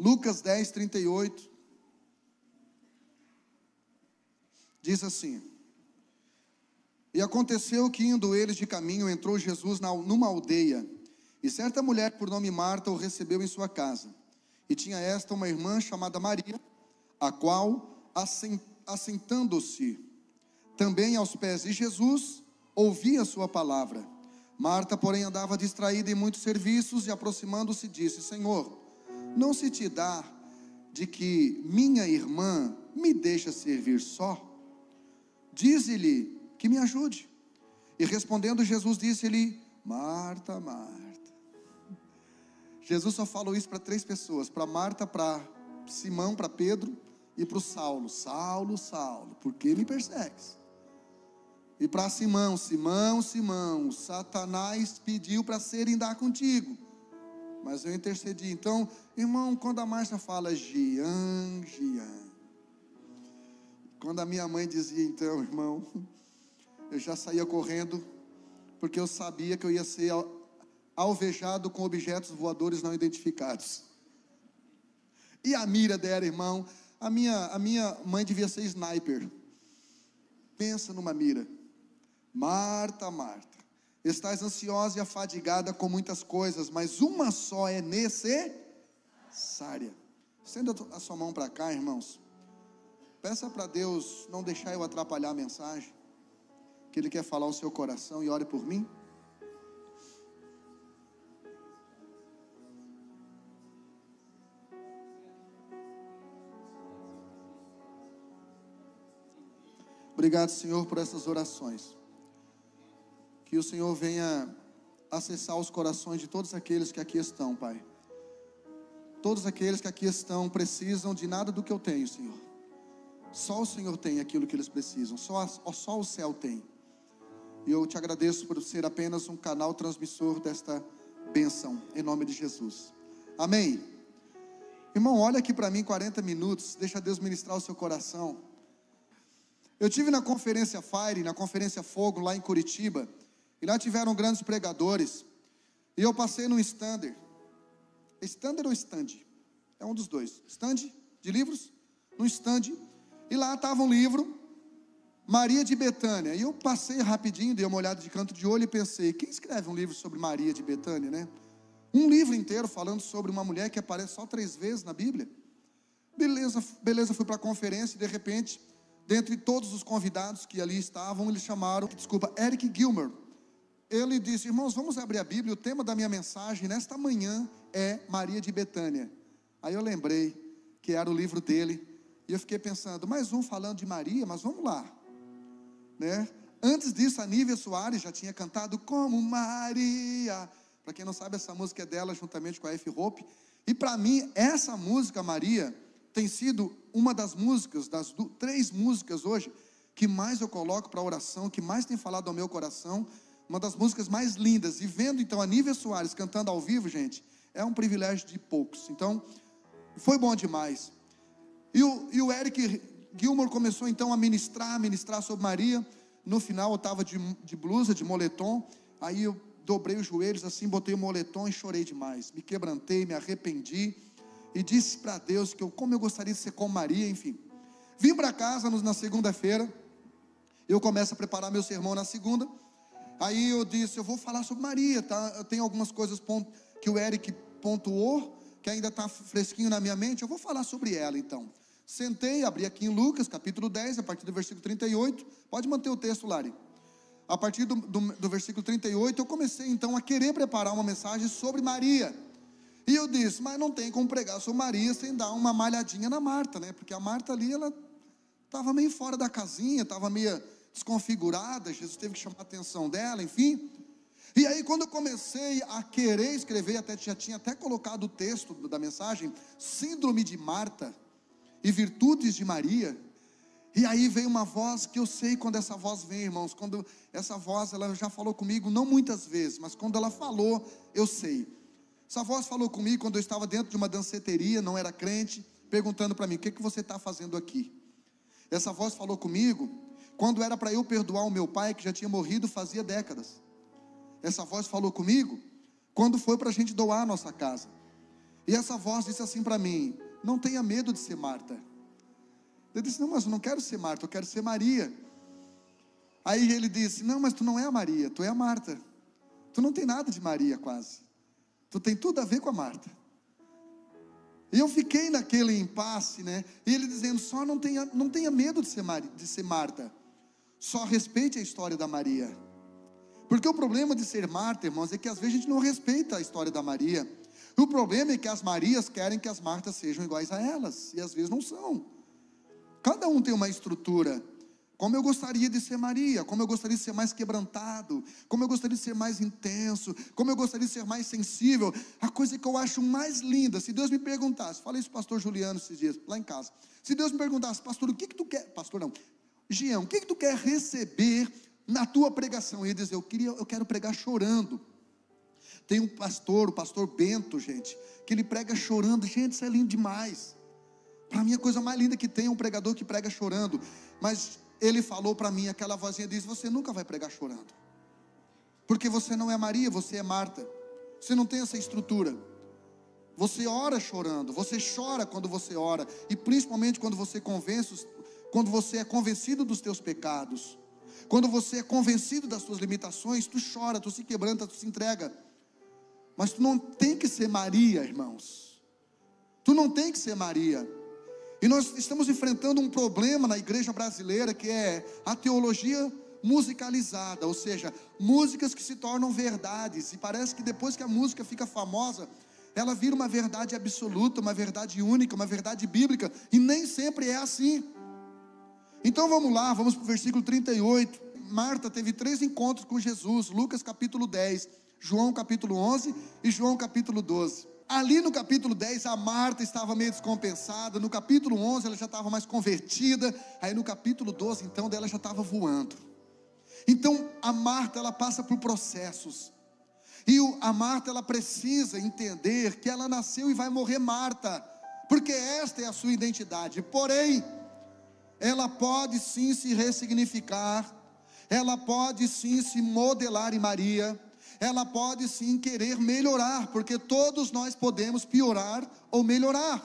Lucas 10, 38. Diz assim: E aconteceu que, indo eles de caminho, entrou Jesus numa aldeia, e certa mulher por nome Marta o recebeu em sua casa. E tinha esta uma irmã chamada Maria, a qual, assentando-se também aos pés de Jesus, ouvia a sua palavra. Marta, porém, andava distraída em muitos serviços, e aproximando-se disse: Senhor, não se te dá de que minha irmã me deixa servir só? Dize-lhe que me ajude. E respondendo Jesus disse-lhe: Marta, Marta. Jesus só falou isso para 3 pessoas: para Marta, para Simão, para Pedro, e para o Saulo: Saulo, Saulo, por que me persegues? E para Simão: Simão, Simão, Satanás pediu para dar contigo, mas eu intercedi. Então, irmão, quando a Márcia fala Jean, Jean, quando a minha mãe dizia então, irmão, eu já saía correndo, porque eu sabia que eu ia ser alvejado com objetos voadores não identificados. E a mira dela, irmão, a minha mãe devia ser sniper. Pensa numa mira. Marta, Marta, estás ansiosa e afadigada com muitas coisas, mas uma só é necessária. Estenda a sua mão para cá, irmãos. Peça para Deus não deixar eu atrapalhar a mensagem, que Ele quer falar ao seu coração, e ore por mim. Obrigado, Senhor, por essas orações. Que o Senhor venha acessar os corações de todos aqueles que aqui estão, Pai. Todos aqueles que aqui estão precisam de nada do que eu tenho, Senhor. Só o Senhor tem aquilo que eles precisam, só o céu tem. E eu te agradeço por ser apenas um canal transmissor desta bênção, em nome de Jesus. Amém. Irmão, olha aqui para mim 40 minutos, deixa Deus ministrar o seu coração. Eu tive na conferência Fire, na conferência Fogo, lá em Curitiba, e lá tiveram grandes pregadores, e eu passei num stander. Stander ou stand? É um dos dois. Stand de livros? Num stand. E lá estava um livro, Maria de Betânia. E eu passei rapidinho, dei uma olhada de canto de olho e pensei: quem escreve um livro sobre Maria de Betânia, né? Um livro inteiro falando sobre uma mulher que aparece só 3 vezes na Bíblia. Beleza, fui para a conferência e de repente, dentre todos os convidados que ali estavam, eles chamaram, Eric Gilmer. Ele disse: irmãos, vamos abrir a Bíblia, o tema da minha mensagem nesta manhã é Maria de Betânia. Aí eu lembrei que era o livro dele, e eu fiquei pensando, mais um falando de Maria, mas vamos lá, né? Antes disso, a Nívia Soares já tinha cantado Como Maria. Para quem não sabe, essa música é dela juntamente com a F. Hope. E para mim, essa música, Maria, tem sido uma das músicas, das 3 músicas hoje, que mais eu coloco para oração, que mais tem falado ao meu coração, uma das músicas mais lindas. E vendo então a Nívia Soares cantando ao vivo, gente, é um privilégio de poucos. Então, foi bom demais. E o Eric Gilmer começou então a ministrar sobre Maria. No final eu estava de blusa, de moletom. Aí eu dobrei os joelhos assim, botei o moletom e chorei demais. Me quebrantei, me arrependi. E disse para Deus que como eu gostaria de ser como Maria, enfim. Vim para casa na segunda-feira. Eu começo a preparar meu sermão na segunda. Aí eu disse, eu vou falar sobre Maria, tá? Tem algumas coisas que o Eric pontuou, que ainda está fresquinho na minha mente. Eu vou falar sobre ela então. Sentei, abri aqui em Lucas, capítulo 10, a partir do versículo 38. Pode manter o texto, Lari. A partir do versículo 38, eu comecei então a querer preparar uma mensagem sobre Maria. E eu disse, mas não tem como pregar sobre Maria sem dar uma malhadinha na Marta, né? Porque a Marta ali, ela estava meio fora da casinha, estava meio desconfigurada. Jesus teve que chamar a atenção dela, enfim. E aí quando eu comecei a querer escrever, já tinha até colocado o texto da mensagem, Síndrome de Marta e Virtudes de Maria. E aí veio uma voz, que eu sei quando essa voz vem, irmãos. Quando essa voz, ela já falou comigo, não muitas vezes, mas quando ela falou, eu sei. Essa voz falou comigo quando eu estava dentro de uma danceteria, não era crente, perguntando para mim, o que você está fazendo aqui? Essa voz falou comigo quando era para eu perdoar o meu pai, que já tinha morrido fazia décadas. Essa voz falou comigo quando foi para a gente doar a nossa casa. E essa voz disse assim para mim: não tenha medo de ser Marta. Eu disse: não, mas eu não quero ser Marta, eu quero ser Maria. Aí ele disse: não, mas tu não é a Maria, tu é a Marta. Tu não tem nada de Maria quase. Tu tem tudo a ver com a Marta. E eu fiquei naquele impasse, né? E ele dizendo: só não tenha medo de ser Marta. Só respeite a história da Maria. Porque o problema de ser Marta, irmãos, é que às vezes a gente não respeita a história da Maria. O problema é que as Marias querem que as Martas sejam iguais a elas, e às vezes não são. Cada um tem uma estrutura. Como eu gostaria de ser Maria, como eu gostaria de ser mais quebrantado, como eu gostaria de ser mais intenso, como eu gostaria de ser mais sensível. A coisa que eu acho mais linda, se Deus me perguntasse, falei isso para o pastor Juliano esses dias, lá em casa. Se Deus me perguntasse: pastor, o que tu quer? Pastor não, Jean, o que tu quer receber na tua pregação? Eu ia dizer: eu quero pregar chorando. Tem um pastor, o pastor Bento, gente, que ele prega chorando. Gente, isso é lindo demais. Para mim a coisa mais linda que tem é um pregador que prega chorando. Mas ele falou para mim, aquela vozinha disse: você nunca vai pregar chorando, porque você não é Maria, você é Marta. Você não tem essa estrutura. Você ora chorando, você chora quando você ora, e principalmente quando você é convencido dos teus pecados, quando você é convencido das suas limitações, tu chora, tu se quebranta, tu se entrega. Mas tu não tem que ser Maria, irmãos. Tu não tem que ser Maria. E nós estamos enfrentando um problema na igreja brasileira, que é a teologia musicalizada, ou seja, músicas que se tornam verdades, e parece que depois que a música fica famosa, ela vira uma verdade absoluta, uma verdade única, uma verdade bíblica, e nem sempre é assim. Então vamos lá, vamos para o versículo 38. Marta teve 3 encontros com Jesus: Lucas capítulo 10, João capítulo 11 e João capítulo 12. Ali no capítulo 10 a Marta estava meio descompensada. No capítulo 11 ela já estava mais convertida. Aí no capítulo 12 então dela já estava voando. Então a Marta, ela passa por processos. E a Marta, ela precisa entender que ela nasceu e vai morrer Marta, porque esta é a sua identidade. Porém, ela pode sim se ressignificar, ela pode sim se modelar em Maria, ela pode sim querer melhorar, porque todos nós podemos piorar ou melhorar.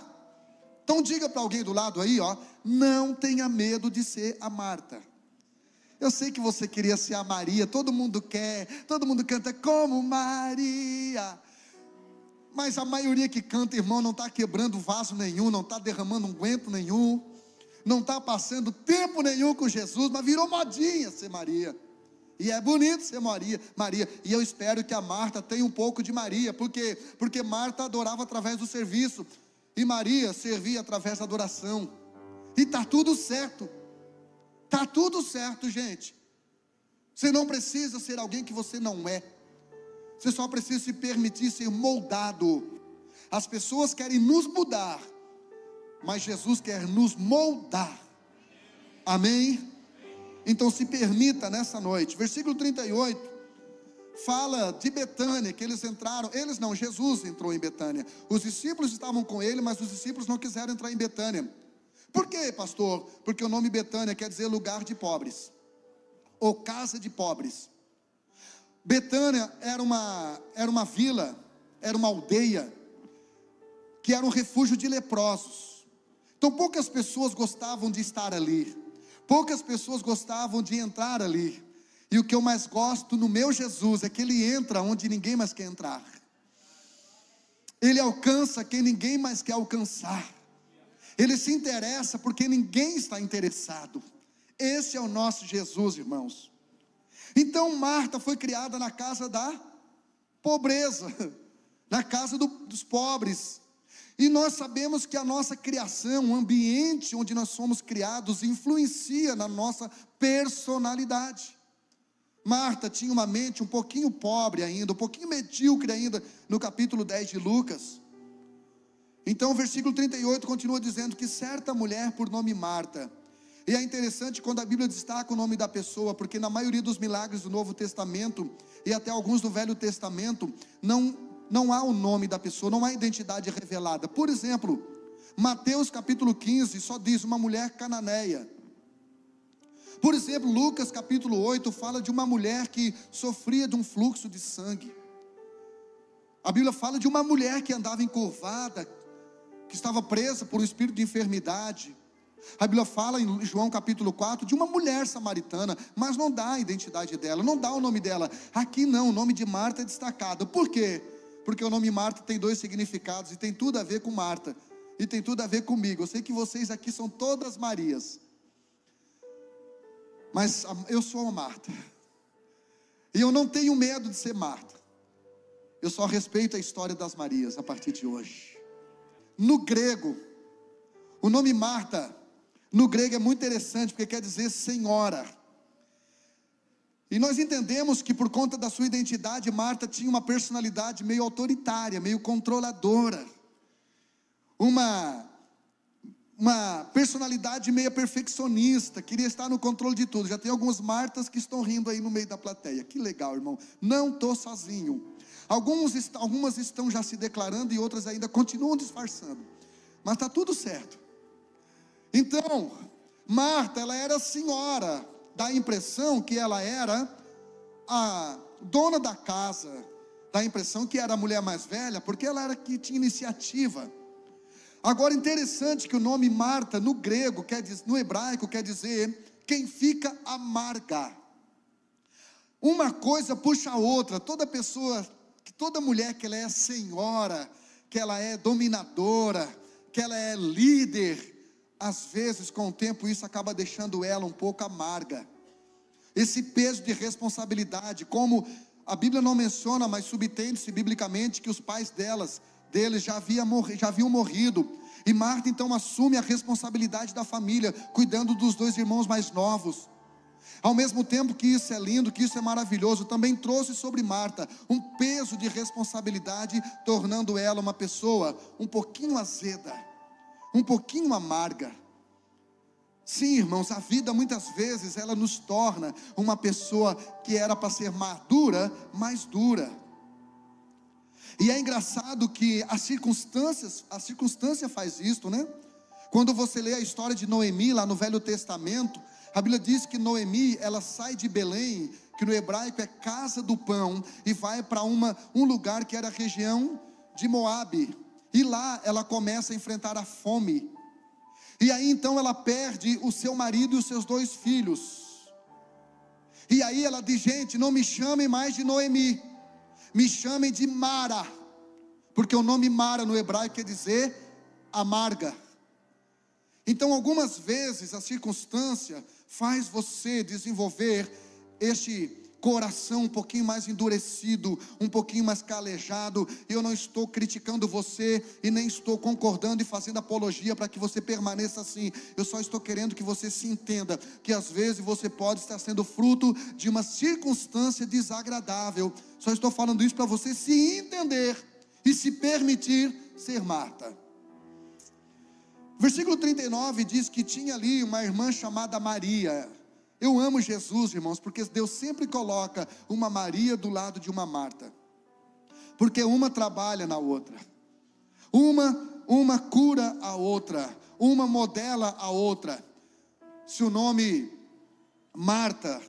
Então diga para alguém do lado aí, ó: não tenha medo de ser a Marta. Eu sei que você queria ser a Maria, todo mundo quer, todo mundo canta como Maria. Mas a maioria que canta, irmão, não está quebrando vaso nenhum, não está derramando unguento nenhum, não está passando tempo nenhum com Jesus, mas virou modinha ser Maria. E é bonito ser Maria. E eu espero que a Marta tenha um pouco de Maria. Por quê? Porque Marta adorava através do serviço, e Maria servia através da adoração. E está tudo certo. Está tudo certo, gente. Você não precisa ser alguém que você não é. Você só precisa se permitir ser moldado. As pessoas querem nos mudar, mas Jesus quer nos moldar. Amém? Então se permita nessa noite. Versículo 38 fala de Betânia, que eles entraram. Eles não, Jesus entrou em Betânia. Os discípulos estavam com ele, mas os discípulos não quiseram entrar em Betânia. Por quê, pastor? Porque o nome Betânia quer dizer lugar de pobres, ou casa de pobres. Betânia era uma vila, era uma aldeia, que era um refúgio de leprosos. Então poucas pessoas gostavam de estar ali, poucas pessoas gostavam de entrar ali. E o que eu mais gosto no meu Jesus é que ele entra onde ninguém mais quer entrar. Ele alcança quem ninguém mais quer alcançar. Ele se interessa porque ninguém está interessado. Esse é o nosso Jesus, irmãos. Então Marta foi criada na casa da pobreza, na casa dos pobres. E nós sabemos que a nossa criação, o ambiente onde nós somos criados, influencia na nossa personalidade. Marta tinha uma mente um pouquinho pobre ainda, um pouquinho medíocre ainda, no capítulo 10 de Lucas. Então o versículo 38 continua dizendo que certa mulher por nome Marta. E é interessante quando a Bíblia destaca o nome da pessoa, porque na maioria dos milagres do Novo Testamento, e até alguns do Velho Testamento, não há o nome da pessoa, não há identidade revelada. Por exemplo, Mateus capítulo 15 só diz uma mulher cananeia. Por exemplo, Lucas capítulo 8 fala de uma mulher que sofria de um fluxo de sangue. A Bíblia fala de uma mulher que andava encurvada, que estava presa por um espírito de enfermidade. A Bíblia fala em João capítulo 4 de uma mulher samaritana, mas não dá a identidade dela, não dá o nome dela. Aqui não, o nome de Marta é destacado. Por quê? Porque o nome Marta tem dois significados e tem tudo a ver com Marta, e tem tudo a ver comigo. Eu sei que vocês aqui são todas Marias, mas eu sou uma Marta, e eu não tenho medo de ser Marta. Eu só respeito a história das Marias a partir de hoje. No grego, o nome Marta, no grego é muito interessante, porque quer dizer senhora. E nós entendemos que por conta da sua identidade, Marta tinha uma personalidade meio autoritária, meio controladora. Uma personalidade meio perfeccionista, queria estar no controle de tudo. Já tem algumas Martas que estão rindo aí no meio da plateia. Que legal, irmão. Não estou sozinho. Algumas estão já se declarando e outras ainda continuam disfarçando. Mas está tudo certo. Então, Marta, ela era senhora. Dá a impressão que ela era a dona da casa. Dá a impressão que era a mulher mais velha, porque ela era que tinha iniciativa. Agora, interessante que o nome Marta, no grego, no hebraico, quer dizer quem fica amarga. Uma coisa puxa a outra. Toda mulher que ela é senhora, que ela é dominadora, que ela é líder, às vezes com o tempo isso acaba deixando ela um pouco amarga. Esse peso de responsabilidade, como a Bíblia não menciona, mas subtende-se biblicamente que os pais deles já haviam morrido, e Marta então assume a responsabilidade da família, cuidando dos dois irmãos mais novos. Ao mesmo tempo que isso é lindo, que isso é maravilhoso, também trouxe sobre Marta um peso de responsabilidade, tornando ela uma pessoa um pouquinho azeda, um pouquinho amarga. Sim, irmãos, a vida muitas vezes ela nos torna uma pessoa que era para ser madura, mais dura. E é engraçado que a circunstância faz isto, né? Quando você lê a história de Noemi lá no Velho Testamento, a Bíblia diz que Noemi, ela sai de Belém, que no hebraico é casa do pão, e vai para um lugar que era a região de Moabe, e lá ela começa a enfrentar a fome, e aí então ela perde o seu marido e os seus 2 filhos, e aí ela diz: gente, não me chamem mais de Noemi, me chamem de Mara, porque o nome Mara no hebraico quer dizer amarga. Então algumas vezes a circunstância faz você desenvolver este coração um pouquinho mais endurecido, um pouquinho mais calejado. Eu não estou criticando você e nem estou concordando e fazendo apologia para que você permaneça assim. Eu só estou querendo que você se entenda que às vezes você pode estar sendo fruto de uma circunstância desagradável. Só estou falando isso para você se entender e se permitir ser Marta. Versículo 39 diz que tinha ali uma irmã chamada Maria. Eu amo Jesus, irmãos, porque Deus sempre coloca uma Maria do lado de uma Marta, porque uma trabalha na outra, uma cura a outra, uma modela a outra. Se o nome Marta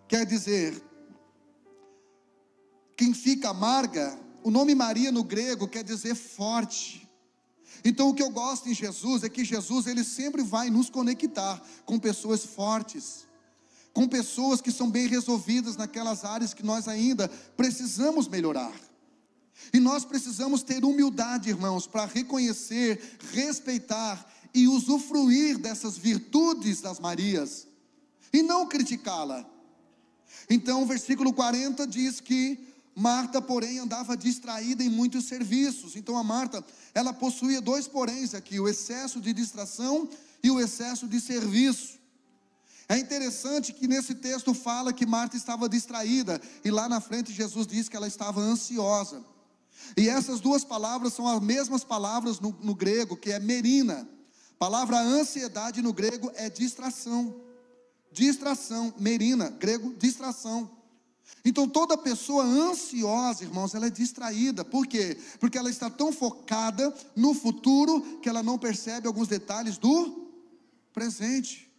quer dizer quem fica amarga, o nome Maria no grego quer dizer forte. Então o que eu gosto em Jesus é que Jesus, ele sempre vai nos conectar com pessoas fortes, com pessoas que são bem resolvidas naquelas áreas que nós ainda precisamos melhorar. E nós precisamos ter humildade, irmãos, para reconhecer, respeitar e usufruir dessas virtudes das Marias, e não criticá-la. Então o versículo 40 diz que Marta, porém, andava distraída em muitos serviços. Então a Marta, ela possuía 2 poréns aqui: o excesso de distração e o excesso de serviço. É interessante que nesse texto fala que Marta estava distraída, e lá na frente Jesus diz que ela estava ansiosa. E essas 2 palavras são as mesmas palavras no grego, que é merina. A palavra ansiedade no grego é distração. Distração, merina, grego, distração. Então toda pessoa ansiosa, irmãos, ela é distraída. Por quê? Porque ela está tão focada no futuro que ela não percebe alguns detalhes do presente.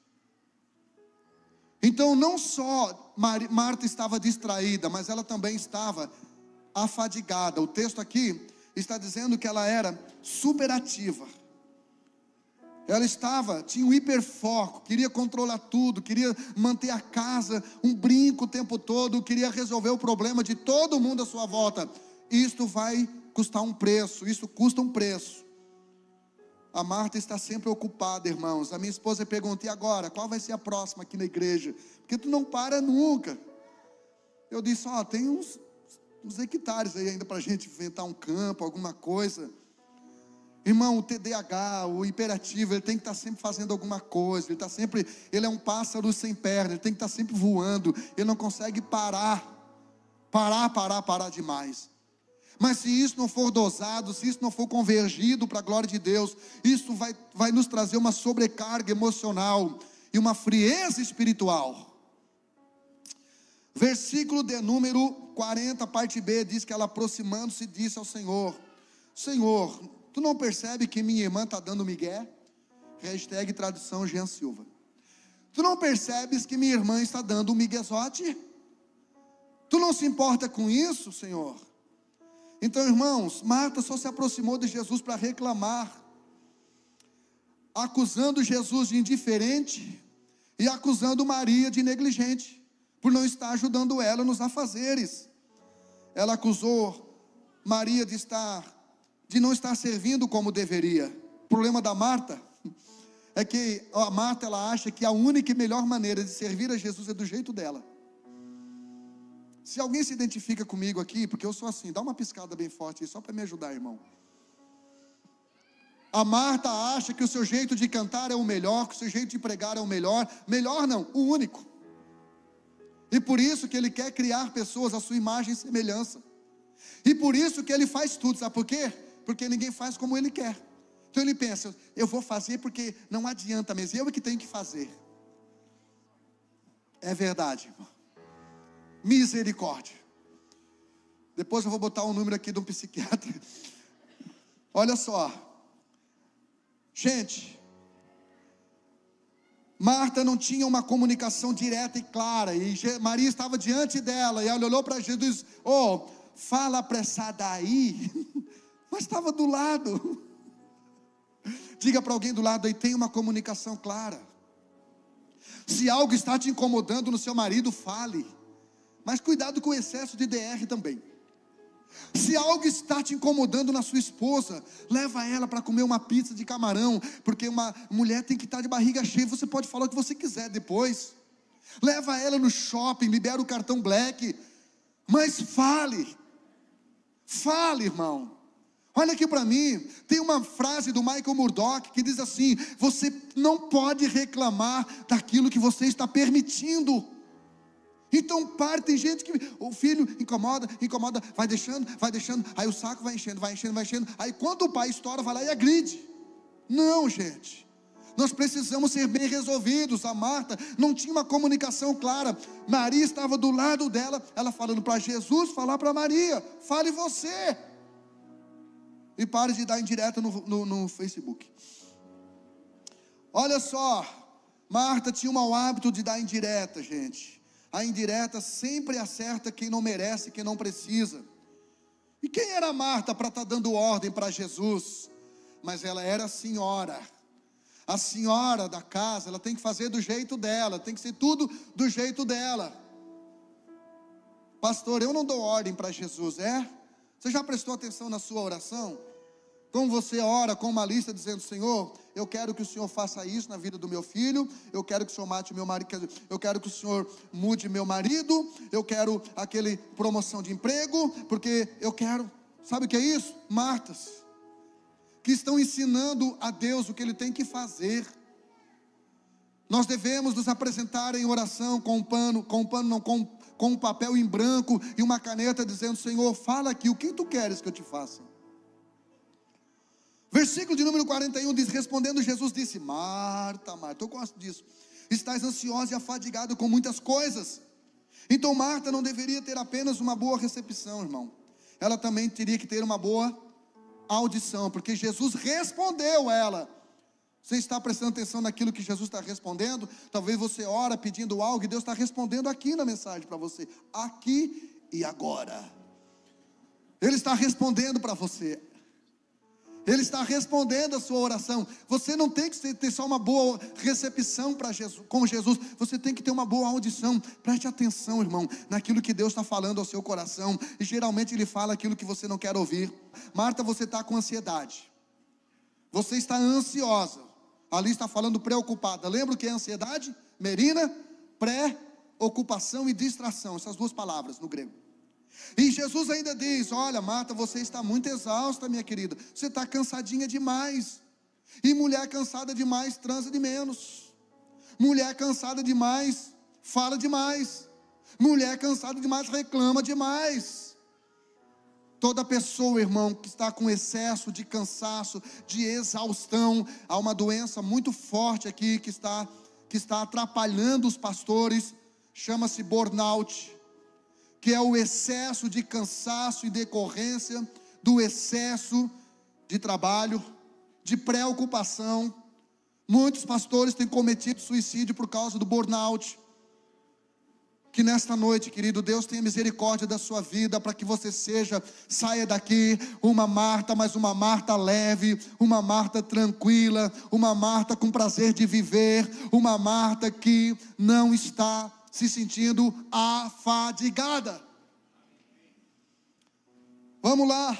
Então não só Marta estava distraída, mas ela também estava afadigada. O texto aqui está dizendo que ela era superativa. Ela tinha um hiperfoco, queria controlar tudo, queria manter a casa, um brinco o tempo todo, queria resolver o problema de todo mundo à sua volta. Isto vai custar um preço, isso custa um preço. A Marta está sempre ocupada, irmãos. A minha esposa pergunta: e agora? Qual vai ser a próxima aqui na igreja? Porque tu não para nunca. Eu disse: tem uns hectares aí ainda para a gente inventar um campo, alguma coisa. Irmão, o TDAH, o hiperativo, ele tem que estar sempre fazendo alguma coisa. Ele é um pássaro sem perna, ele tem que estar sempre voando. Ele não consegue parar demais. Mas se isso não for dosado, se isso não for convergido para a glória de Deus, isso vai nos trazer uma sobrecarga emocional e uma frieza espiritual. Versículo de número 40, parte B, diz que ela, aproximando-se, disse ao Senhor: Senhor, tu não percebe que minha irmã está dando migué? Hashtag tradução Jean Silva. Tu não percebes que minha irmã está dando um miguezote? Tu não se importa com isso, Senhor? Então, irmãos, Marta só se aproximou de Jesus para reclamar, acusando Jesus de indiferente e acusando Maria de negligente, por não estar ajudando ela nos afazeres. Ela acusou Maria de não estar servindo como deveria. O problema da Marta é que a Marta, ela acha que a única e melhor maneira de servir a Jesus é do jeito dela. Se alguém se identifica comigo aqui, porque eu sou assim, dá uma piscada bem forte aí, só para me ajudar, irmão. A Marta acha que o seu jeito de cantar é o melhor, que o seu jeito de pregar é o melhor. Melhor não, o único. E por isso que ele quer criar pessoas à sua imagem e semelhança. E por isso que ele faz tudo, sabe por quê? Porque ninguém faz como ele quer. Então ele pensa: eu vou fazer porque não adianta mesmo, eu é que tenho que fazer. É verdade, irmão. Misericórdia. Depois eu vou botar um número aqui de um psiquiatra. Olha só, gente, Marta não tinha uma comunicação direta e clara, e Maria estava diante dela, e ela olhou para Jesus e disse: fala apressada aí. Mas estava do lado. Diga para alguém do lado aí: tem uma comunicação clara. Se algo está te incomodando no seu marido, fale. Mas cuidado com o excesso de DR também. Se algo está te incomodando na sua esposa, leva ela para comer uma pizza de camarão, porque uma mulher tem que estar de barriga cheia. Você pode falar o que você quiser depois. Leva ela no shopping, libera o cartão Black. Mas fale, irmão. Olha aqui para mim, tem uma frase do Michael Murdock que diz assim: você não pode reclamar daquilo que você está permitindo. Então tem gente que o filho incomoda, vai deixando, aí o saco vai enchendo, aí quando o pai estoura, vai lá e agride. Não, gente, nós precisamos ser bem resolvidos. A Marta não tinha uma comunicação clara. Maria estava do lado dela, ela falando para Jesus, falar para Maria: fale você. E pare de dar indireta no Facebook. Olha só, Marta tinha o mau hábito de dar indireta, gente. A indireta sempre acerta quem não merece, quem não precisa. E quem era Marta para estar dando ordem para Jesus? Mas ela era a senhora da casa. Ela tem que fazer do jeito dela, tem que ser tudo do jeito dela. Pastor, eu não dou ordem para Jesus, é? Você já prestou atenção na sua oração? Como você ora com uma lista dizendo: Senhor, eu quero que o Senhor faça isso na vida do meu filho, eu quero que o Senhor mate meu marido, eu quero que o Senhor mude meu marido, eu quero aquele promoção de emprego, porque eu quero. Sabe o que é isso? Martas, que estão ensinando a Deus o que Ele tem que fazer. Nós devemos nos apresentar em oração com um papel em branco e uma caneta, dizendo: Senhor, fala aqui, o que Tu queres que eu te faça? Versículo de número 41 diz: respondendo Jesus disse: Marta, Marta, eu gosto disso, estás ansiosa e afadigada com muitas coisas. Então Marta não deveria ter apenas uma boa recepção, irmão, ela também teria que ter uma boa audição, porque Jesus respondeu a ela. Você está prestando atenção naquilo que Jesus está respondendo? Talvez você ora pedindo algo e Deus está respondendo aqui na mensagem para você, aqui e agora. Ele está respondendo para você. Ele está respondendo a sua oração. Você não tem que ter só uma boa recepção com Jesus. Você tem que ter uma boa audição. Preste atenção, irmão, naquilo que Deus está falando ao seu coração. E geralmente Ele fala aquilo que você não quer ouvir. Marta, você está com ansiedade. Você está ansiosa. Ali está falando preocupada. Lembra o que é ansiedade? Merina, preocupação e distração. Essas duas palavras no grego. E Jesus ainda diz: olha, Marta, você está muito exausta, minha querida. Você está cansadinha demais. E mulher cansada demais transa de menos. Mulher cansada demais fala demais. Mulher cansada demais reclama demais. Toda pessoa, irmão, que está com excesso de cansaço, de exaustão, há uma doença muito forte aqui que está atrapalhando os pastores, chama-se burnout, que é o excesso de cansaço e decorrência do excesso de trabalho, de preocupação. Muitos pastores têm cometido suicídio por causa do burnout. Que nesta noite, querido, Deus tenha misericórdia da sua vida, para que você saia daqui uma Marta, mas uma Marta leve, uma Marta tranquila, uma Marta com prazer de viver, uma Marta que não está se sentindo afadigada. Vamos lá.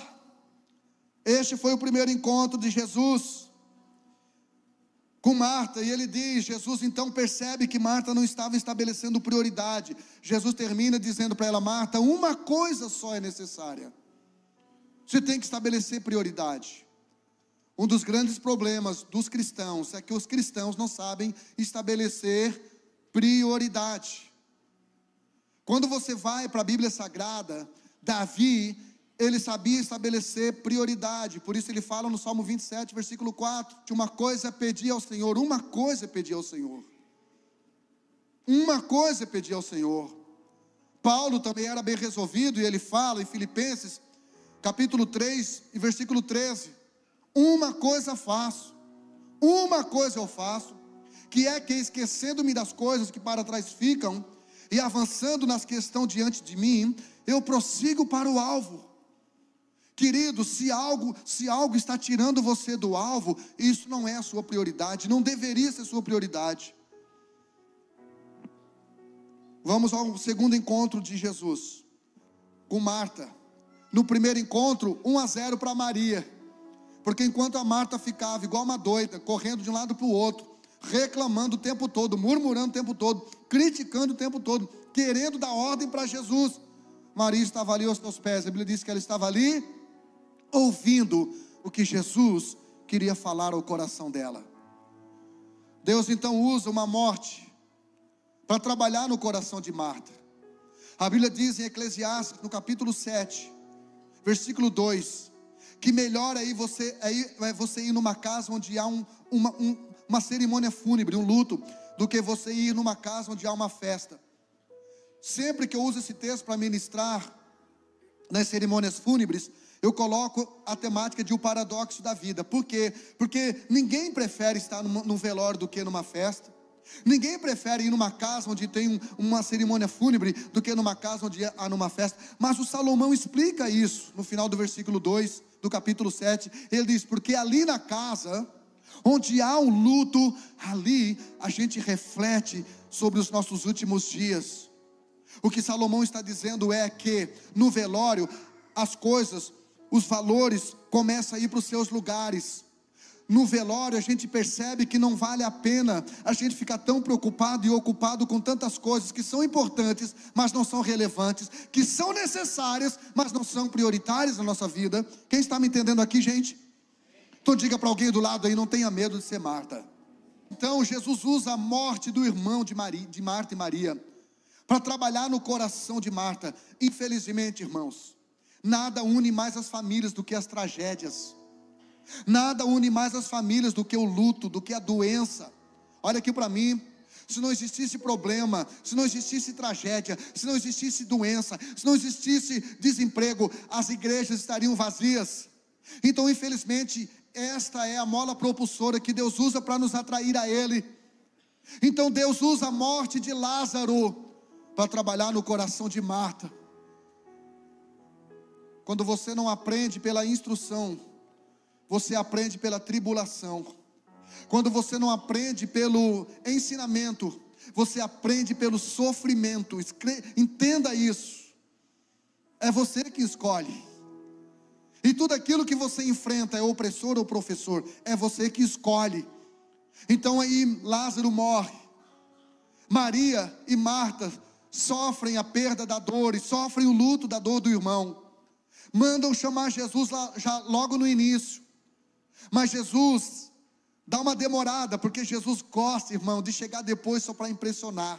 Este foi o primeiro encontro de Jesus com Marta, e ele diz, Jesus então percebe que Marta não estava estabelecendo prioridade. Jesus termina dizendo para ela: Marta, uma coisa só é necessária. Você tem que estabelecer prioridade. Um dos grandes problemas dos cristãos é que os cristãos não sabem estabelecer prioridade. Quando você vai para a Bíblia Sagrada, Davi, ele sabia estabelecer prioridade. Por isso ele fala no Salmo 27, versículo 4, que uma coisa é pedir ao Senhor. Uma coisa é pedir ao Senhor. Uma coisa é pedir ao Senhor. Paulo também era bem resolvido, e ele fala em Filipenses, capítulo 3, e versículo 13, uma coisa faço, uma coisa eu faço, que é que, esquecendo-me das coisas que para trás ficam, e avançando nas que estão diante de mim, eu prossigo para o alvo. Querido, se algo está tirando você do alvo, isso não é a sua prioridade, não deveria ser a sua prioridade. Vamos ao segundo encontro de Jesus com Marta. No primeiro encontro, 1-0 para Maria, porque enquanto a Marta ficava igual uma doida, correndo de um lado para o outro, reclamando o tempo todo, murmurando o tempo todo, criticando o tempo todo, querendo dar ordem para Jesus, Maria estava ali aos seus pés. A Bíblia diz que ela estava ali ouvindo o que Jesus queria falar ao coração dela. Deus então usa uma morte para trabalhar no coração de Marta. A Bíblia diz em Eclesiastes, no capítulo 7, versículo 2, que melhor é você ir numa casa onde há uma cerimônia fúnebre, um luto, do que você ir numa casa onde há uma festa. Sempre que eu uso esse texto para ministrar nas cerimônias fúnebres, eu coloco a temática de o paradoxo da vida. Por quê? Porque ninguém prefere estar num velório do que numa festa. Ninguém prefere ir numa casa onde tem uma cerimônia fúnebre do que numa casa onde há numa festa. Mas o Salomão explica isso no final do versículo 2 do capítulo 7. Ele diz: porque ali na casa onde há um luto, ali a gente reflete sobre os nossos últimos dias. O que Salomão está dizendo é que no velório as coisas, os valores começam a ir para os seus lugares. No velório a gente percebe que não vale a pena a gente ficar tão preocupado e ocupado com tantas coisas que são importantes, mas não são relevantes, que são necessárias, mas não são prioritárias na nossa vida. Quem está me entendendo aqui, gente? Então diga para alguém do lado aí: não tenha medo de ser Marta. Então Jesus usa a morte do irmão de Marta e Maria para trabalhar no coração de Marta. Infelizmente, irmãos, nada une mais as famílias do que as tragédias. Nada une mais as famílias do que o luto, do que a doença. Olha aqui para mim. Se não existisse problema, se não existisse tragédia, se não existisse doença, se não existisse desemprego, as igrejas estariam vazias. Então, infelizmente, esta é a mola propulsora que Deus usa para nos atrair a Ele. Então Deus usa a morte de Lázaro para trabalhar no coração de Marta. Quando você não aprende pela instrução, você aprende pela tribulação. Quando você não aprende pelo ensinamento, você aprende pelo sofrimento. Entenda isso. É você que escolhe. E tudo aquilo que você enfrenta, é opressor ou professor, é você que escolhe. Então aí Lázaro morre. Maria e Marta sofrem a perda da dor e sofrem o luto da dor do irmão. Mandam chamar Jesus já logo no início. Mas Jesus dá uma demorada, porque Jesus gosta, irmão, de chegar depois só para impressionar.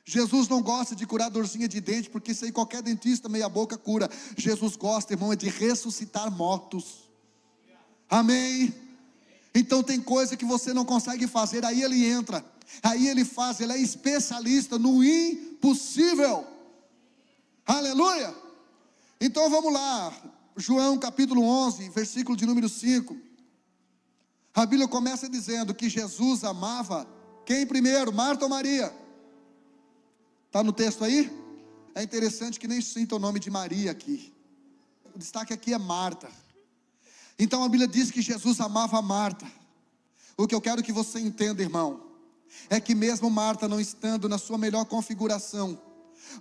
Jesus não gosta de curar dorzinha de dente, porque isso aí qualquer dentista meia boca cura. Jesus gosta, irmão, é de ressuscitar mortos. Amém? Então tem coisa que você não consegue fazer, aí ele entra, aí ele faz, ele é especialista no impossível. Aleluia! Então vamos lá, João capítulo 11, versículo de número 5. A Bíblia começa dizendo que Jesus amava quem primeiro, Marta ou Maria? Está no texto aí? É interessante que nem sinta o nome de Maria aqui. O destaque aqui é Marta. Então a Bíblia diz que Jesus amava Marta. O que eu quero que você entenda, irmão, é que mesmo Marta não estando na sua melhor configuração,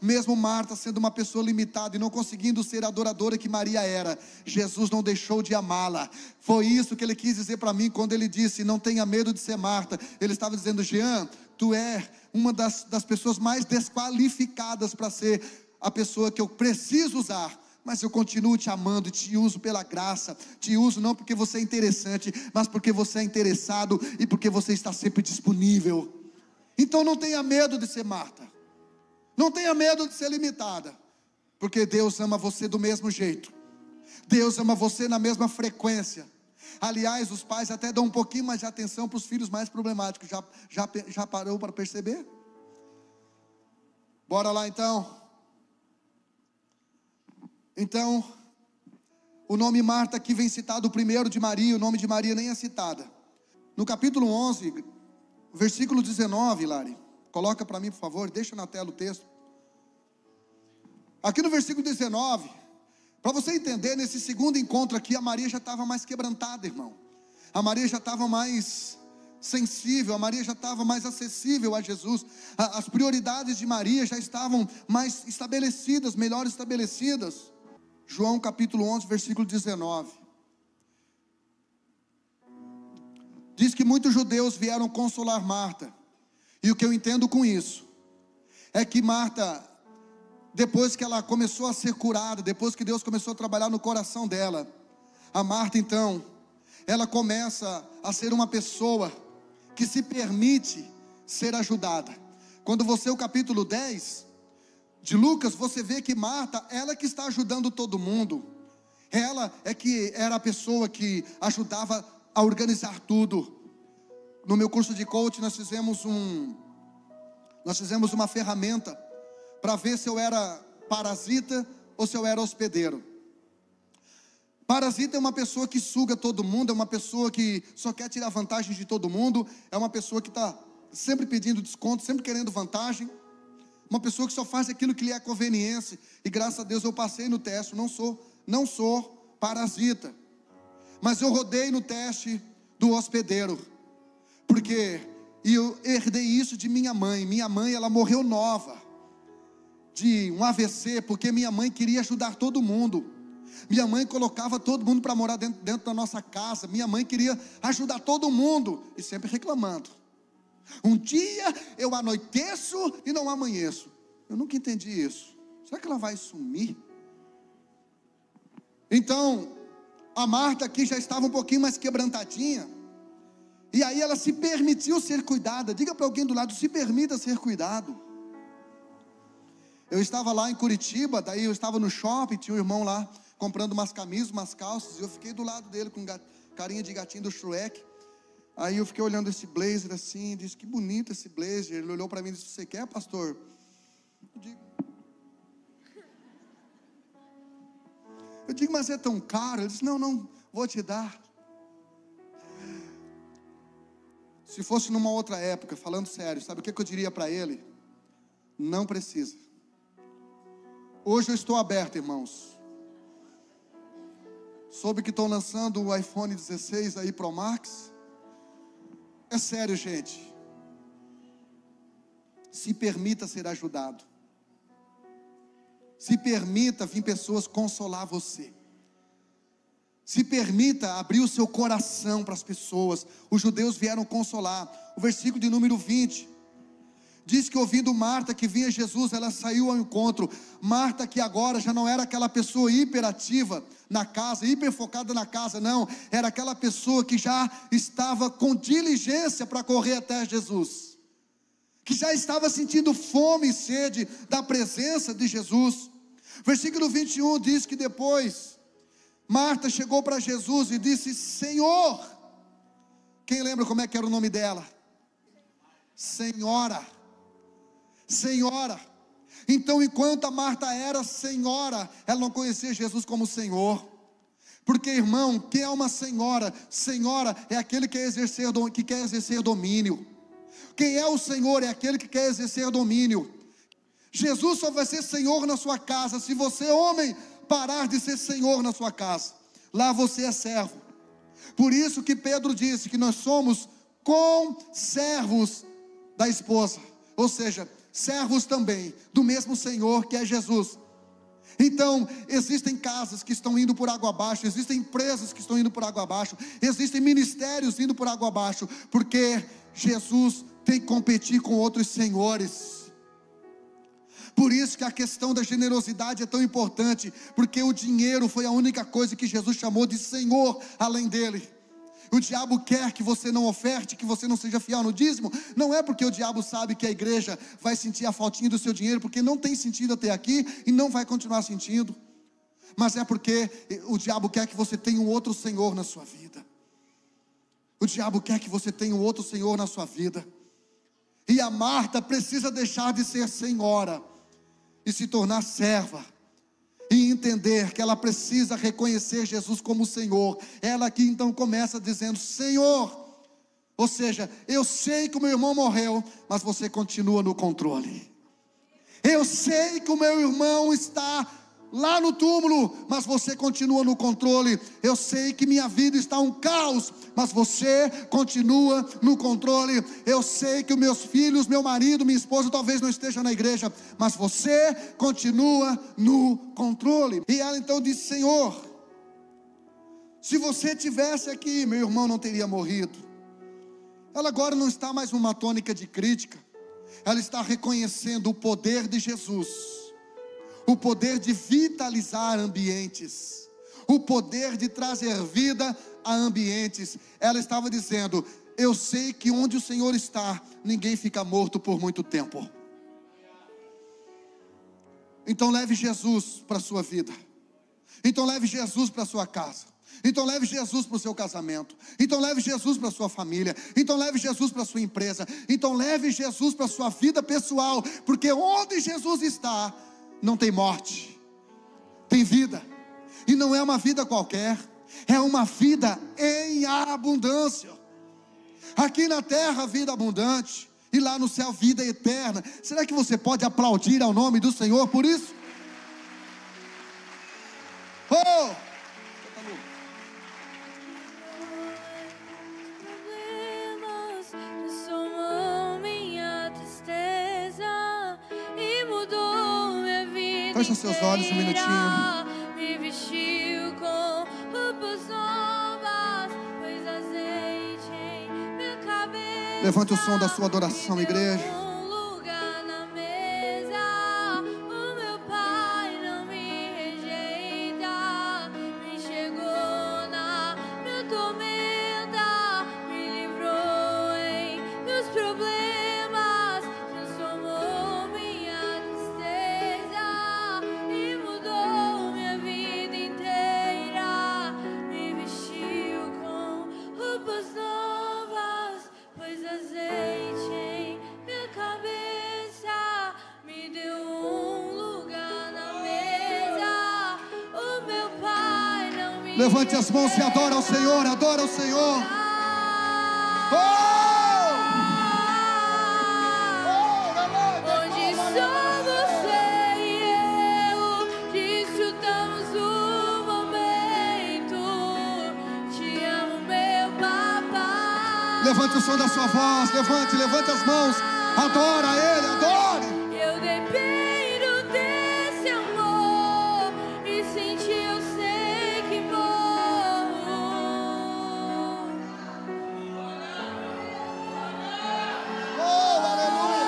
mesmo Marta sendo uma pessoa limitada e não conseguindo ser a adoradora que Maria era, Jesus não deixou de amá-la. Foi isso que ele quis dizer para mim quando ele disse: não tenha medo de ser Marta. Ele estava dizendo: Jean, tu é uma das pessoas mais desqualificadas para ser a pessoa que eu preciso usar, mas eu continuo te amando e te uso pela graça. Te uso não porque você é interessante, mas porque você é interessado e porque você está sempre disponível. Então não tenha medo de ser Marta, não tenha medo de ser limitada, porque Deus ama você do mesmo jeito. Deus ama você na mesma frequência. Aliás, os pais até dão um pouquinho mais de atenção para os filhos mais problemáticos. Já parou para perceber? Bora lá então. Então, o nome Marta aqui vem citado primeiro de Maria. O nome de Maria nem é citada. No capítulo 11, versículo 19, Lari, coloca para mim por favor, deixa na tela o texto. Aqui no versículo 19, para você entender, nesse segundo encontro aqui, a Maria já estava mais quebrantada, irmão. A Maria já estava mais sensível, a Maria já estava mais acessível a Jesus. As prioridades de Maria já estavam mais estabelecidas, melhor estabelecidas. João capítulo 11, versículo 19. Diz que muitos judeus vieram consolar Marta. E o que eu entendo com isso é que Marta, depois que ela começou a ser curada, depois que Deus começou a trabalhar no coração dela, a Marta então, ela começa a ser uma pessoa que se permite ser ajudada. Quando você, o capítulo 10 de Lucas, você vê que Marta, ela que está ajudando todo mundo. Ela é que era a pessoa que ajudava a organizar tudo. No meu curso de coach nós fizemos uma ferramenta para ver se eu era parasita ou se eu era hospedeiro. Parasita é uma pessoa que suga todo mundo, é uma pessoa que só quer tirar vantagem de todo mundo, é uma pessoa que está sempre pedindo desconto, sempre querendo vantagem, uma pessoa que só faz aquilo que lhe é conveniência. E graças a Deus eu passei no teste, não sou parasita, mas eu rodei no teste do hospedeiro, porque eu herdei isso de minha mãe. Minha mãe, ela morreu nova de um AVC, porque minha mãe queria ajudar todo mundo. Minha mãe colocava todo mundo para morar dentro da nossa casa. Minha mãe queria ajudar todo mundo e sempre reclamando. Um dia eu anoiteço e não amanheço. Eu nunca entendi isso. Será que ela vai sumir? Então, a Marta aqui já estava um pouquinho mais quebrantadinha. E aí ela se permitiu ser cuidada. Diga para alguém do lado: se permita ser cuidado. Eu estava lá em Curitiba, daí eu estava no shopping, tinha um irmão lá comprando umas camisas, umas calças, e eu fiquei do lado dele com carinha de gatinho do Shrek. Aí eu fiquei olhando esse blazer assim, disse: que bonito esse blazer. Ele olhou para mim e disse: você quer, pastor? Eu digo: mas é tão caro. Ele disse: não, vou te dar. Se fosse numa outra época, falando sério, sabe o que eu diria para ele? Não precisa. Hoje eu estou aberto, irmãos. Soube que estão lançando o iPhone 16 aí Pro Max. É sério, gente. Se permita ser ajudado. Se permita vir pessoas consolar você. Se permita abrir o seu coração para as pessoas. Os judeus vieram consolar. O versículo de número 20 diz que ouvindo Marta que vinha Jesus, ela saiu ao encontro. Marta, que agora já não era aquela pessoa hiperativa na casa, hiperfocada na casa, não. Era aquela pessoa que já estava com diligência para correr até Jesus, que já estava sentindo fome e sede da presença de Jesus. Versículo 21 diz que depois Marta chegou para Jesus e disse: Senhor. Quem lembra como é que era o nome dela? Senhora. Senhora. Então, enquanto a Marta era senhora, ela não conhecia Jesus como Senhor. Porque, irmão, quem é uma senhora? Senhora é aquele que quer exercer domínio. Quem é o Senhor? É aquele que quer exercer domínio. Jesus só vai ser Senhor na sua casa se você, homem, parar de ser Senhor na sua casa. Lá você é servo. Por isso que Pedro disse que nós somos conservos da esposa, ou seja, servos também do mesmo Senhor que é Jesus. Então, existem casas que estão indo por água abaixo, existem empresas que estão indo por água abaixo, existem ministérios indo por água abaixo, porque Jesus tem que competir com outros senhores. Por isso que a questão da generosidade é tão importante, porque o dinheiro foi a única coisa que Jesus chamou de Senhor além dele. O diabo quer que você não oferte, que você não seja fiel no dízimo. Não é porque o diabo sabe que a igreja vai sentir a faltinha do seu dinheiro, porque não tem sentido até aqui e não vai continuar sentindo. Mas é porque o diabo quer que você tenha um outro Senhor na sua vida. O diabo quer que você tenha um outro Senhor na sua vida. E a Marta precisa deixar de ser senhora e se tornar serva, e entender que ela precisa reconhecer Jesus como Senhor. Ela aqui então começa dizendo: Senhor, ou seja, eu sei que o meu irmão morreu, mas você continua no controle. Eu sei que o meu irmão está lá no túmulo, mas você continua no controle. Eu sei que minha vida está um caos, mas você continua no controle. Eu sei que os meus filhos, meu marido, minha esposa talvez não estejam na igreja, mas você continua no controle. E ela então disse: Senhor, se você tivesse aqui, meu irmão não teria morrido. Ela agora não está mais numa tônica de crítica, ela está reconhecendo o poder de Jesus, o poder de vitalizar ambientes, o poder de trazer vida a ambientes. Ela estava dizendo: eu sei que onde o Senhor está, ninguém fica morto por muito tempo. Então leve Jesus para a sua vida. Então leve Jesus para a sua casa. Então leve Jesus para o seu casamento. Então leve Jesus para a sua família. Então leve Jesus para a sua empresa. Então leve Jesus para a sua vida pessoal. Porque onde Jesus está, não tem morte, tem vida. E não é uma vida qualquer, é uma vida em abundância. Aqui na terra, vida abundante, e lá no céu, vida eterna. Será que você pode aplaudir ao nome do Senhor por isso? Oh! Fecha seus olhos um minutinho. Me vestiu com roupas novas, pôs azeite em minha cabeça. Levante o som da sua adoração, igreja. Um lugar na mesa. O meu Pai não me rejeita. Me chegou na minha tormenta, me livrou em meus problemas, transformou minha tristeza e mudou minha vida inteira. Me vestiu com roupas novas, pôs azeite em minha cabeça, me deu um lugar na mesa. O meu Pai não me Levante as mãos e adora ao Senhor, adora ao Senhor. Onde só você e eu desfrutamos o momento. Levante o som da sua voz, levante as mãos. Adora Ele, adore. Eu dependo desse amor e sem ti eu sei que morro. Oh, aleluia.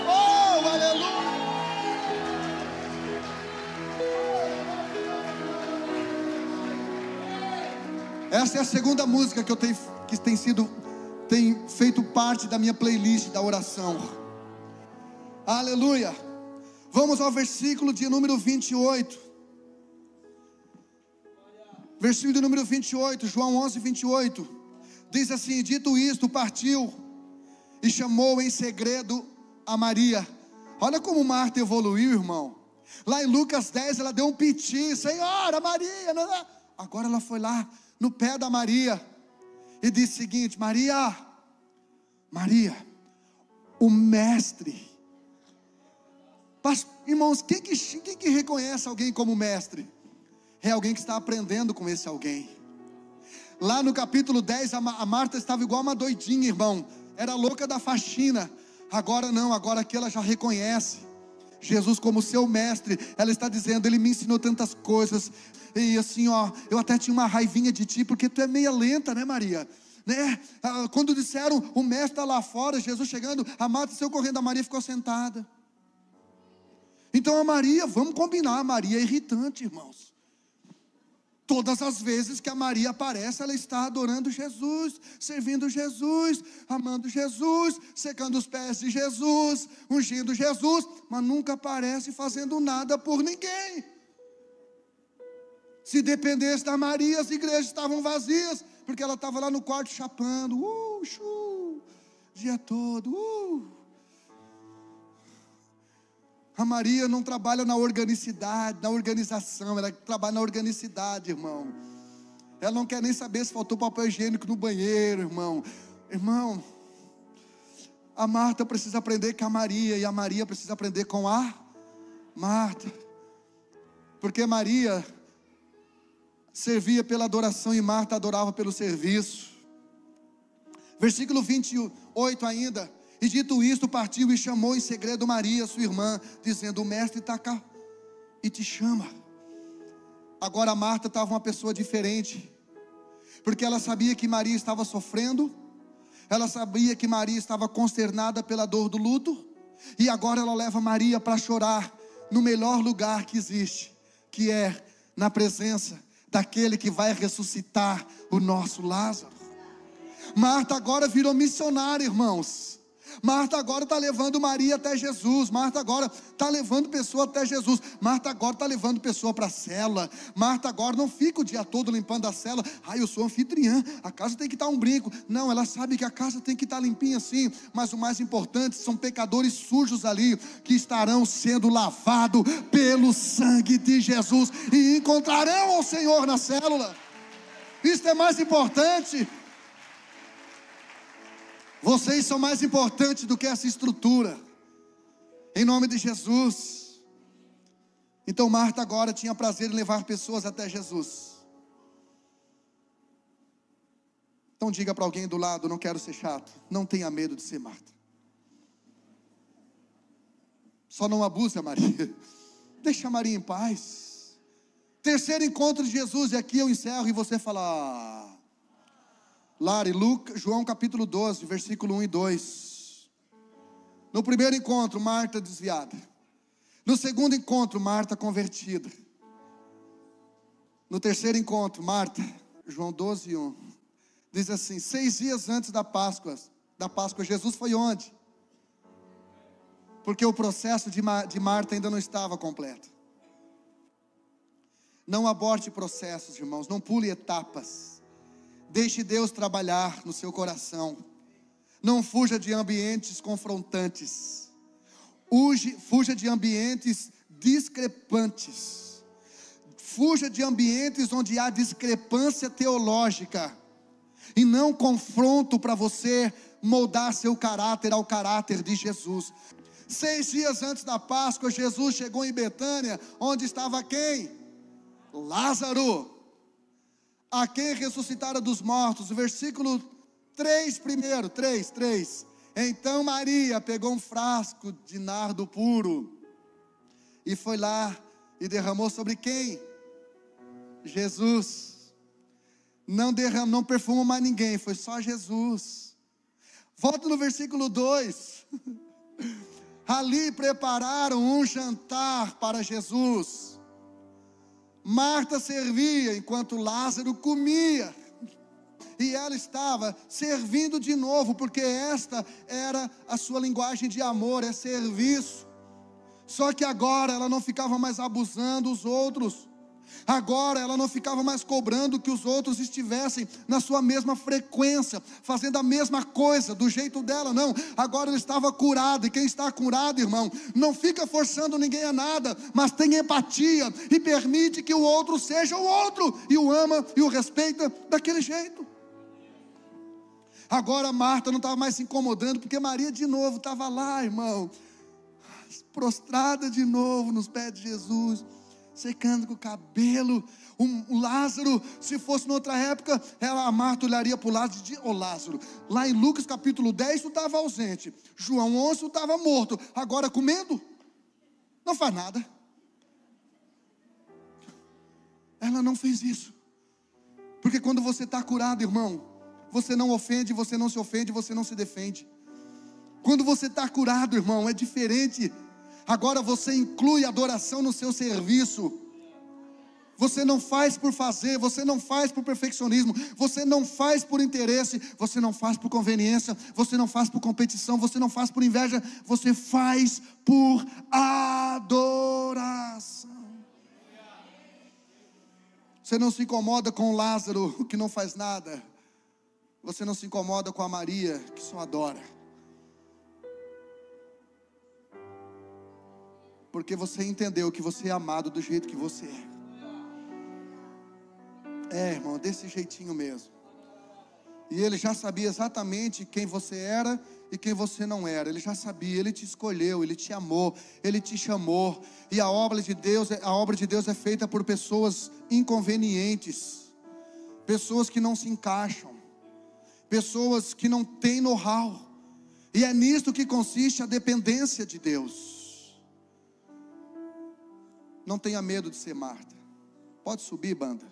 Oh, aleluia. Essa é a segunda música que tem feito parte da minha playlist da oração. Aleluia. Vamos ao versículo de número 28. Versículo de número 28, João 11, 28. Diz assim: dito isto, partiu e chamou em segredo a Maria. Olha como Marta evoluiu, irmão. Lá em Lucas 10 ela deu um piti: Senhora, Maria. Agora ela foi lá no pé da Maria e disse o seguinte: Maria, o mestre. Irmãos, quem que reconhece alguém como mestre? É alguém que está aprendendo com esse alguém. Lá no capítulo 10, a Marta estava igual uma doidinha, irmão. Era louca da faxina. Agora não, agora que ela já reconhece Jesus como seu mestre. Ela está dizendo: Ele me ensinou tantas coisas. E assim, ó, eu até tinha uma raivinha de ti, porque tu é meia lenta, né, Maria? Né? Quando disseram, o mestre está lá fora, Jesus chegando, a Marta saiu correndo, a Maria ficou sentada. Então a Maria, vamos combinar, a Maria é irritante, irmãos. Todas as vezes que a Maria aparece, ela está adorando Jesus, servindo Jesus, amando Jesus, secando os pés de Jesus, ungindo Jesus, mas nunca aparece fazendo nada por ninguém. Se dependesse da Maria, as igrejas estavam vazias, porque ela estava lá no quarto chapando, dia todo, A Maria não trabalha na organicidade, na organização, ela trabalha na organicidade, irmão. Ela não quer nem saber se faltou papel higiênico no banheiro, irmão. Irmão, a Marta precisa aprender com a Maria, e a Maria precisa aprender com a Marta. Porque Maria servia pela adoração e Marta adorava pelo serviço. Versículo 28 ainda. E dito isto, partiu e chamou em segredo Maria, sua irmã, dizendo: o mestre está cá e te chama. Agora Marta estava uma pessoa diferente, porque ela sabia que Maria estava sofrendo, ela sabia que Maria estava consternada pela dor do luto, e agora ela leva Maria para chorar no melhor lugar que existe, que é na presença daquele que vai ressuscitar o nosso Lázaro. Marta agora virou missionária, irmãos. Marta agora está levando Maria até Jesus. Marta agora está levando pessoa até Jesus. Marta agora está levando pessoa para a cela. Marta agora não fica o dia todo limpando a cela. Eu sou anfitriã, a casa tem que estar um brinco. Não, ela sabe que a casa tem que estar limpinha sim. Mas o mais importante, são pecadores sujos ali, que estarão sendo lavados pelo sangue de Jesus, e encontrarão o Senhor na célula. Isso é mais importante. Vocês são mais importantes do que essa estrutura, em nome de Jesus. Então Marta agora tinha prazer em levar pessoas até Jesus. Então diga para alguém do lado: não quero ser chato. Não tenha medo de ser Marta. Só não abuse a Maria. Deixa a Maria em paz. Terceiro encontro de Jesus, e aqui eu encerro e você fala: Lari, João capítulo 12, versículo 1 e 2. No primeiro encontro, Marta desviada. No segundo encontro, Marta convertida. No terceiro encontro, Marta, João 12, 1. Diz assim: 6 dias antes da Páscoa, Jesus foi onde? Porque o processo de Marta ainda não estava completo. Não aborte processos, irmãos, não pule etapas. Deixe Deus trabalhar no seu coração. Não fuja de ambientes confrontantes. Fuja de ambientes discrepantes. Fuja de ambientes onde há discrepância teológica e não confronto para você moldar seu caráter ao caráter de Jesus. 6 dias antes da Páscoa, Jesus chegou em Betânia, onde estava quem? Lázaro. a quem ressuscitara dos mortos. O versículo 3 primeiro, 3. Então Maria pegou um frasco de nardo puro e foi lá e derramou sobre quem? Jesus. Não derramou, não perfumou mais ninguém, foi só Jesus. Volta no versículo 2. Ali prepararam um jantar para Jesus. Marta servia enquanto Lázaro comia. E ela estava servindo de novo, porque esta era a sua linguagem de amor, é serviço. Só que agora ela não ficava mais abusando dos outros. Agora ela não ficava mais cobrando que os outros estivessem na sua mesma frequência, fazendo a mesma coisa, do jeito dela, não. Agora ela estava curada, e quem está curado, irmão, não fica forçando ninguém a nada, mas tem empatia, e permite que o outro seja o outro, e o ama, e o respeita daquele jeito. Agora Marta não estava mais se incomodando, porque Maria de novo estava lá, irmão, prostrada de novo nos pés de Jesus, secando com o cabelo. O Lázaro, se fosse noutra época, a Marta olharia para o Lázaro e dizia: ô Lázaro, lá em Lucas capítulo 10 tu estava ausente, João 11 tu estava morto, agora comendo? Não faz nada. Ela não fez isso, porque quando você está curado, irmão, você não ofende, você não se ofende, você não se defende. Quando você está curado, irmão, é diferente. Agora você inclui adoração no seu serviço. Você não faz por fazer, você não faz por perfeccionismo, você não faz por interesse, você não faz por conveniência, você não faz por competição, você não faz por inveja, você faz por adoração. Você não se incomoda com o Lázaro, que não faz nada. Você não se incomoda com a Maria, que só adora. Porque você entendeu que você é amado do jeito que você é. Irmão, desse jeitinho mesmo. E ele já sabia exatamente quem você era e quem você não era. Ele já sabia, ele te escolheu, ele te amou, ele te chamou. E a obra de Deus é feita por pessoas inconvenientes, pessoas que não se encaixam, pessoas que não têm know-how. E é nisto que consiste a dependência de Deus. Não tenha medo de ser Marta. Pode subir, banda.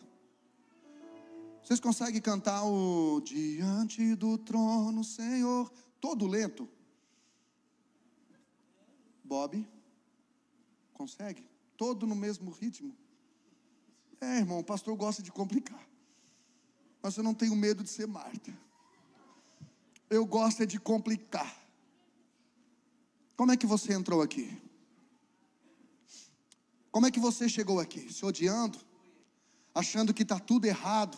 Vocês conseguem cantar o Diante do Trono, Senhor, todo lento? Bob? Consegue? Todo no mesmo ritmo? Irmão, o pastor gosta de complicar. Mas eu não tenho medo de ser Marta. Eu gosto de complicar. Como é que você entrou aqui? Como é que você chegou aqui? Se odiando? Achando que está tudo errado?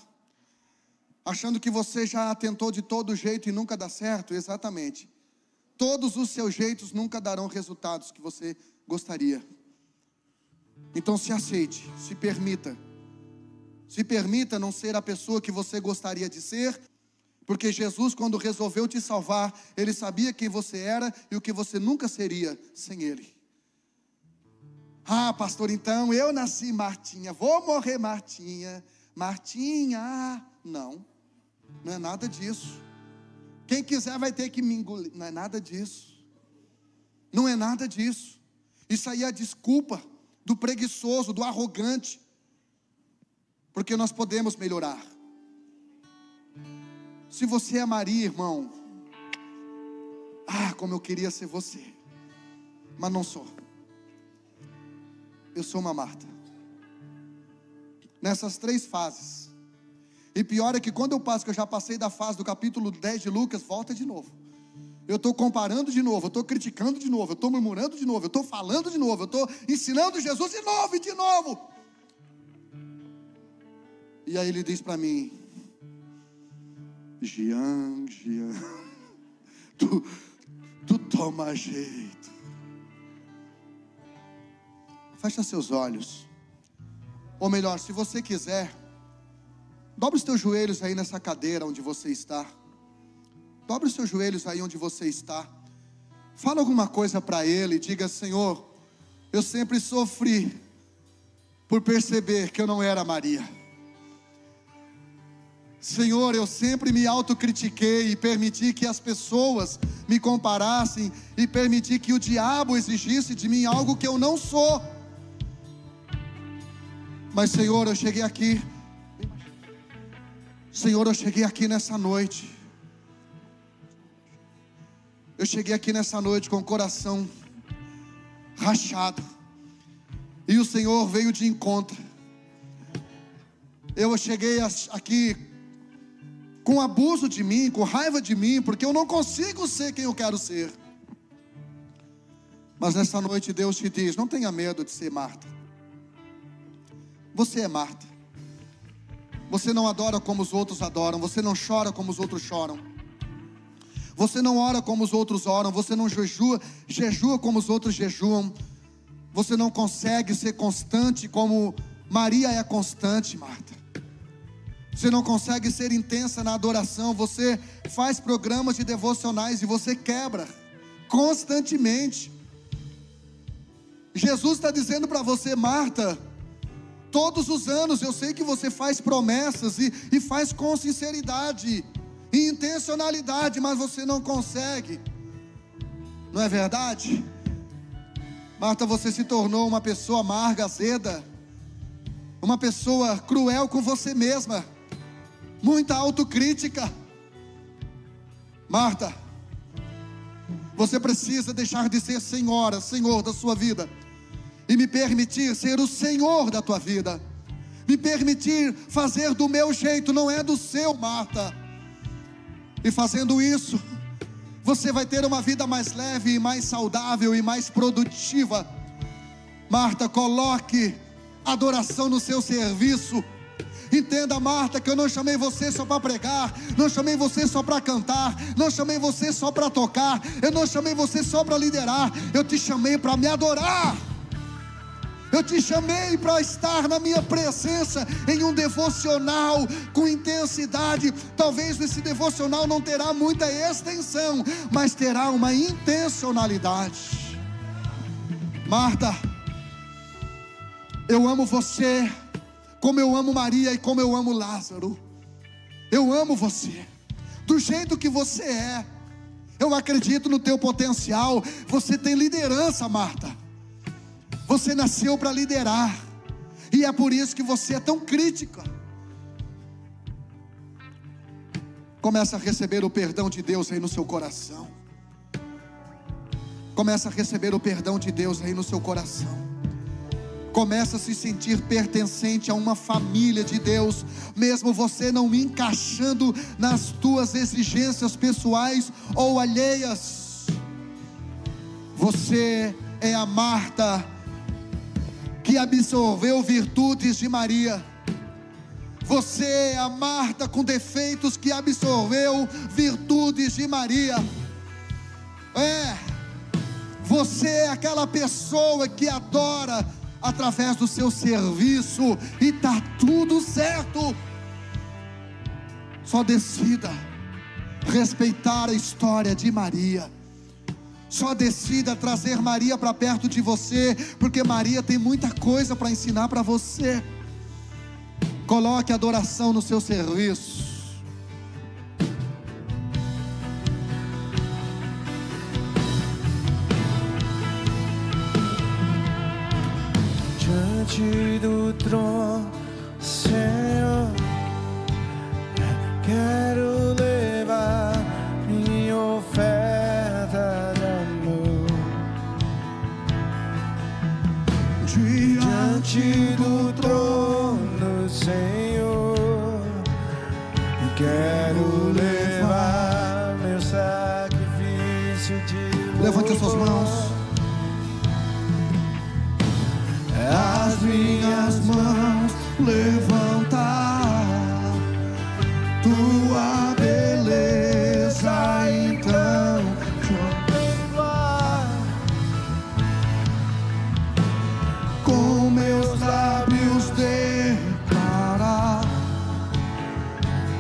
Achando que você já tentou de todo jeito e nunca dá certo? Exatamente. Todos os seus jeitos nunca darão resultados que você gostaria. Então se aceite, se permita. Se permita não ser a pessoa que você gostaria de ser. Porque Jesus, quando resolveu te salvar, Ele sabia quem você era e o que você nunca seria sem Ele. Ah, pastor, então eu nasci Martinha, vou morrer Martinha. Martinha, não é nada disso. Quem quiser vai ter que me engolir, não é nada disso. Não é nada disso. Isso aí é a desculpa do preguiçoso, do arrogante. Porque nós podemos melhorar. Se você é Maria, irmão, como eu queria ser você, mas não sou. Eu sou uma Marta. Nessas 3 fases. E pior é que quando eu passo, que eu já passei da fase do capítulo 10 de Lucas, volta de novo. Eu estou comparando de novo, eu estou criticando de novo, eu estou murmurando de novo, eu estou falando de novo, eu estou ensinando Jesus de novo e de novo. E aí ele diz para mim: Jean, tu toma jeito. Fecha seus olhos. Ou melhor, se você quiser, dobre os teus joelhos aí nessa cadeira onde você está. Dobre os seus joelhos aí onde você está. Fala alguma coisa para Ele. Diga: Senhor, eu sempre sofri por perceber que eu não era Maria. Senhor, eu sempre me autocritiquei e permiti que as pessoas me comparassem e permiti que o diabo exigisse de mim algo que eu não sou. Mas, Senhor, eu cheguei aqui. Senhor, eu cheguei aqui nessa noite. Eu cheguei aqui nessa noite com o coração rachado. E o Senhor veio de encontro. Eu cheguei aqui com abuso de mim, com raiva de mim, porque eu não consigo ser quem eu quero ser. Mas nessa noite Deus te diz: não tenha medo de ser Marta. Você é Marta. Você não adora como os outros adoram. Você não chora como os outros choram. Você não ora como os outros oram. Você não jejua como os outros jejuam. Você não consegue ser constante como Maria é constante, Marta. Você não consegue ser intensa na adoração. Você faz programas de devocionais e você quebra constantemente. Jesus está dizendo para você: Marta, todos os anos eu sei que você faz promessas e faz com sinceridade e intencionalidade, mas você não consegue. Não é verdade? Marta, você se tornou uma pessoa amarga, azeda, uma pessoa cruel com você mesma, muita autocrítica. Marta, você precisa deixar de ser senhora, senhor da sua vida, e me permitir ser o Senhor da tua vida. Me permitir fazer do meu jeito, não é do seu, Marta. E fazendo isso, você vai ter uma vida mais leve e mais saudável e mais produtiva. Marta, coloque adoração no seu serviço. Entenda, Marta, que eu não chamei você só para pregar, não chamei você só para cantar, não chamei você só para tocar, eu não chamei você só para liderar, eu te chamei para me adorar. Eu te chamei para estar na minha presença em um devocional com intensidade. Talvez esse devocional não terá muita extensão, mas terá uma intencionalidade. Marta, eu amo você como eu amo Maria e como eu amo Lázaro. Eu amo você do jeito que você é. Eu acredito no teu potencial. Você tem liderança, Marta. Você nasceu para liderar, e é por isso que você é tão crítica. Começa a receber o perdão de Deus aí no seu coração. Começa a receber o perdão de Deus aí no seu coração. Começa a se sentir pertencente a uma família de Deus, mesmo você não encaixando nas tuas exigências pessoais ou alheias. Você é a Marta que absorveu virtudes de Maria. Você é a Marta com defeitos que absorveu virtudes de Maria. Você é aquela pessoa que adora através do seu serviço, e está tudo certo. Só decida respeitar a história de Maria. Só decida trazer Maria para perto de você, porque Maria tem muita coisa para ensinar para você. Coloque adoração no seu serviço. Diante do trono, Senhor, quero levar minha oferta de amor. Diante do trono, Senhor, quero levar meu sacrifício de louvor. Levante as suas mãos. As minhas mãos levantar, tua beleza então contemplar, com meus lábios declarar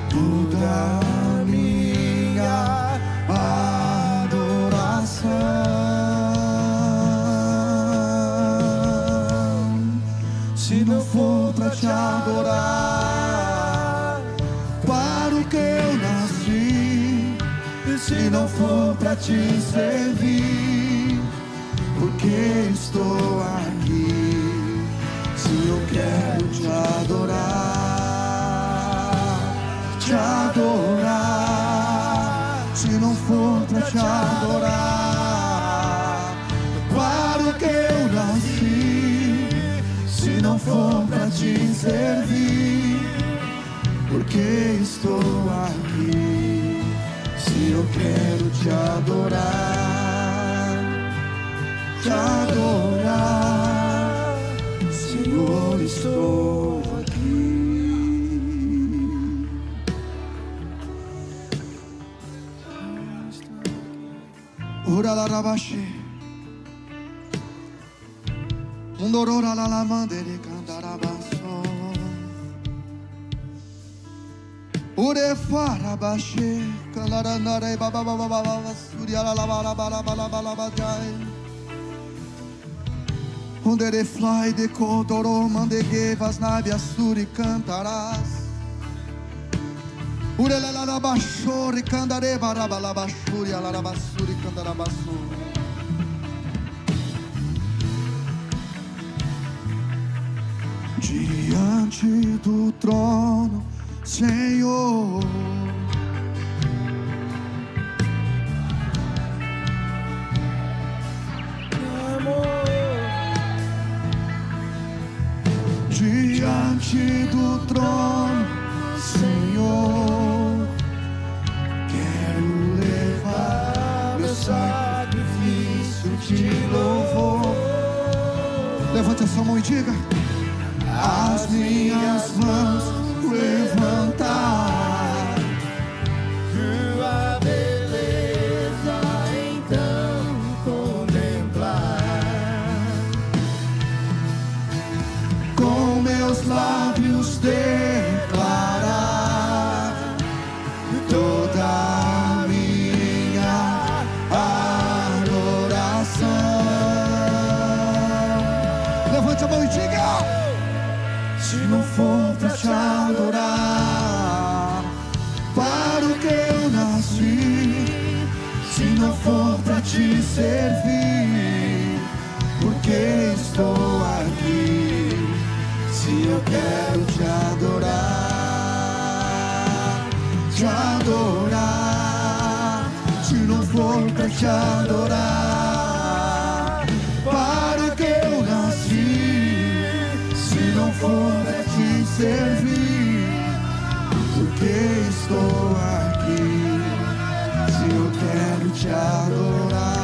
toda a minha adoração. Se não for pra te adorar, se não for pra te servir, porque estou aqui. Se eu quero te adorar, se não for pra te adorar, para o que eu nasci. Se não for pra te servir, porque estou aqui. Se eu quero te adorar, Senhor, estou aqui. Ora la rabashi, undorora la la mandere cantarabasso, ore farabashi, candaranare baba baba baba, suria la la la la la la la la jai. Ondere fly de codoro mandege vasnabi assuri cantarás. Ure la la bashori candare baraba la bashuri la la basuri candarabasu. Diante do trono, Senhor, diante do trono, Senhor, quero levar meu sacrifício de louvor. Levante a sua mão e diga: as minhas mãos levantar, tua beleza então contemplar, com meus lábios declarar toda a minha adoração. Levante a mão e diga: se não for pra te adorar, para o que eu nasci. Se não for pra te servir, porque estou aqui. Se eu quero te adorar, se não for pra te adorar, para o que eu nasci. Se não for pra te servir, porque estou aqui. Se eu quero te adorar,